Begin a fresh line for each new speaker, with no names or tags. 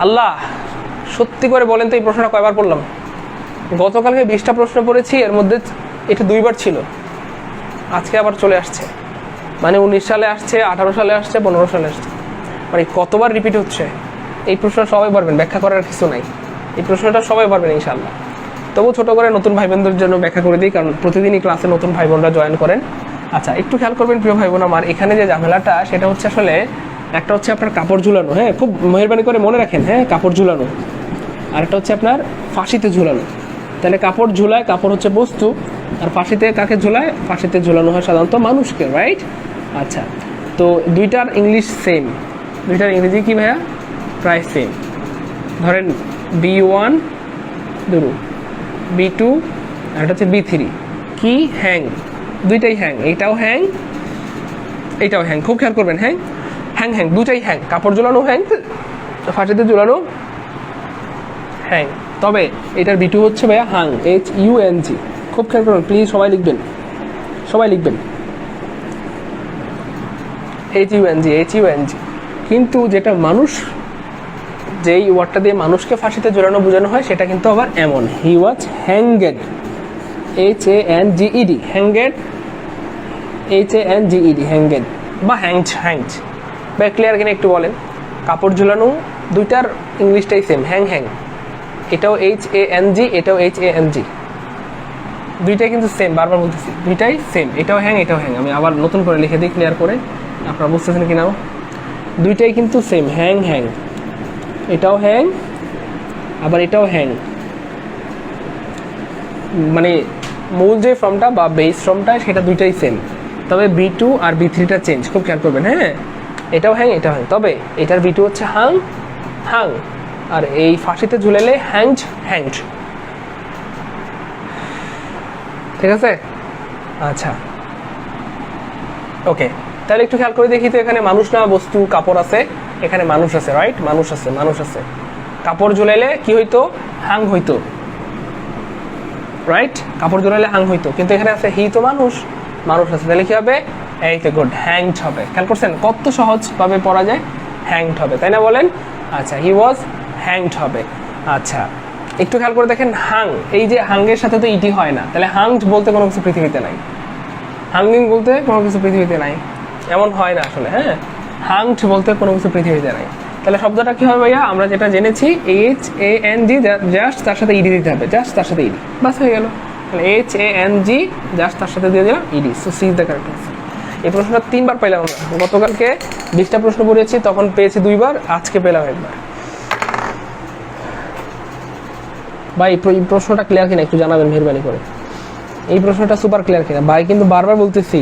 আল্লাহ সত্যি করে বলেন তো এই প্রশ্নটা কয়বার পড়লাম? গতকালকে 20টা প্রশ্ন পড়েছি, এর মধ্যে এটা 2বার ছিল, আজকে আবার চলে আসছে। মানে 19 সালে আসছে, 18 সালে আসছে, 15 সালে আসছে, মানে কতবার রিপিট হচ্ছে। এই প্রশ্ন সবাই পারবেন, ব্যাখ্যা করার কিছু নাই, এই প্রশ্নটা সবাই পারবেন ইনশাআল্লাহ। তবু ছোট করে নতুন ভাই বোনদের জন্য ব্যাখ্যা করে দিই, কারণ প্রতিদিনই ক্লাসে নতুন ভাই বোনরা জয়েন করেন। আচ্ছা, একটু খেয়াল করবেন প্রিয় ভাই বোন আমার, এখানে যে ঝামেলাটা সেটা হচ্ছে আসলে একটা হচ্ছে আপনার কাপড় ঝুলানো, হ্যাঁ খুব মেহরবানি করে মনে রাখেন, হ্যাঁ কাপড় ঝুলানো, আর একটা হচ্ছে আপনার ফাঁসিতে ঝুলানো। তাহলে কাপড় ঝুলায়, কাপড় হচ্ছে বস্তু, আর ফাঁসিতে কাকে ঝুলায়? ফাঁসিতে ঝুলানো হয় সাধারণত মানুষকে, রাইট? আচ্ছা, তো দুইটার ইংলিশ সেম, দুইটার ইংরেজি কি ভাইয়া? প্রায় সেম। ধরেন B1 ধরু, B2 আর এটা হচ্ছে B3, কি হ্যাং, দুইটাই হ্যাং, এইটাও হ্যাং এইটাও হ্যাং, খুব খেয়াল করবেন, হ্যাং হ্যাং হ্যাং দুইটাই হ্যাং, কাপড় ঝুলানো হ্যাং, ফাঁসিতে ঝুলানো হ্যাং। তবে এটার B2 হচ্ছে ভাইয়া হাং, HUNG, খুব খেয়াল করবেন প্লিজ, সবাই লিখবেন, সবাই লিখবেন HUNG। কিন্তু যেটা মানুষ, যেই ওয়ার্ডটা দিয়ে মানুষকে ফাঁসিতে ঝুলানো বোঝানো হয় সেটা কিন্তু আবার এমন, হি ওয়াজ হ্যাঙ্গেড, HANGED, হ্যাঙ্গেড, HANGED, হ্যাঙ্গেড বা হ্যাংড। বা ক্লিয়ার কিনা একটু বলেন? কাপড় ঝুলানো দুইটার ইংলিশটাই সেম, হ্যাং হ্যাং, এটাও HANG, এটাও HANG, দুইটাই কিন্তু সেম, বারবার বলতেছি দুইটাই সেম, এটাও হ্যাং এটাও হ্যাং। আমি আবার নতুন করে লিখে দিই ক্লিয়ার করে, আপনারা বুঝতেছেন কিনা? দুইটাই কিন্তু সেম, হ্যাং হ্যাং, এটাও হ্যাং আবার এটাও হ্যাং, মানে মূল যে ফর্মটা বা বেস ফর্মটা সেটা দুইটাই সেম। তবে B2 আর B3টা চেঞ্জ, খুব খেয়াল করবেন, হ্যাঁ এটাও হ্যাং এটাও হ্যাং। তবে এটার B2 হচ্ছে হাং, আর এই ফাঁসিতে ঝুলেলে হ্যাংড, ঠিক আছে? আচ্ছা ওকে, তাহলে একটু খেয়াল করে দেখি তো, এখানে মানুষ না বস্তু, কাপড় আছে, এখানে মানুষ আছে, রাইট? মানুষ আছে। কাপড় ঝুলাইলে কি হইতো? হাং হইতো, রাইট? কাপড় ঝুলাইলে হাং হইতো, কিন্তু এখানে আছে হি, তো মানুষ আছে, তাহলে কি হবে? এই তো গুড, হ্যাংড হবে। খেয়াল করছেন কত সহজভাবে পড়া যায়? হ্যাংড হবে, তাই না বলেন? আচ্ছা, হি ওয়াজ হ্যাংড হবে। আচ্ছা, একটু খেয়াল করে দেখেন হাং, এই যে হাঙ্গের সাথে তো ইটি হয় না, তাহলে হাংড বলতে কোনো কিছু পৃথিবীতে নাই, হাঙ্গিং বলতে কোনো কিছু পৃথিবীতে নাই, এমন হয় না আসলে, হ্যাঁ হাংড বলতে কোনো কিছু পৃথিবীতে নাই। তাহলে শব্দটা কি হবে ভাইয়া? আমরা যেটা জেনেছি HANG, জাস্ট তার সাথে ইডি দিতে হবে, জাস্ট তার সাথে ইডি, বাস হয়ে গেল। তাহলে HANG জাস্ট তার সাথে দিয়ে দিলাম ইডি, so C is the correct answer. এই প্রশ্নটা 3বার পাইলাম আমরা, গতকালকে 20টা প্রশ্ন পড়েছি, তখন পেয়েছি 2বার, আজকে পেলাম 1বার। ভাই এই প্রশ্নটা ক্লিয়ার কিনা একটু জানাবেন মেহরবানি করে, এই প্রশ্নটা সুপার ক্লিয়ার কিনা ভাই? কিন্তু বারবার বলতেছি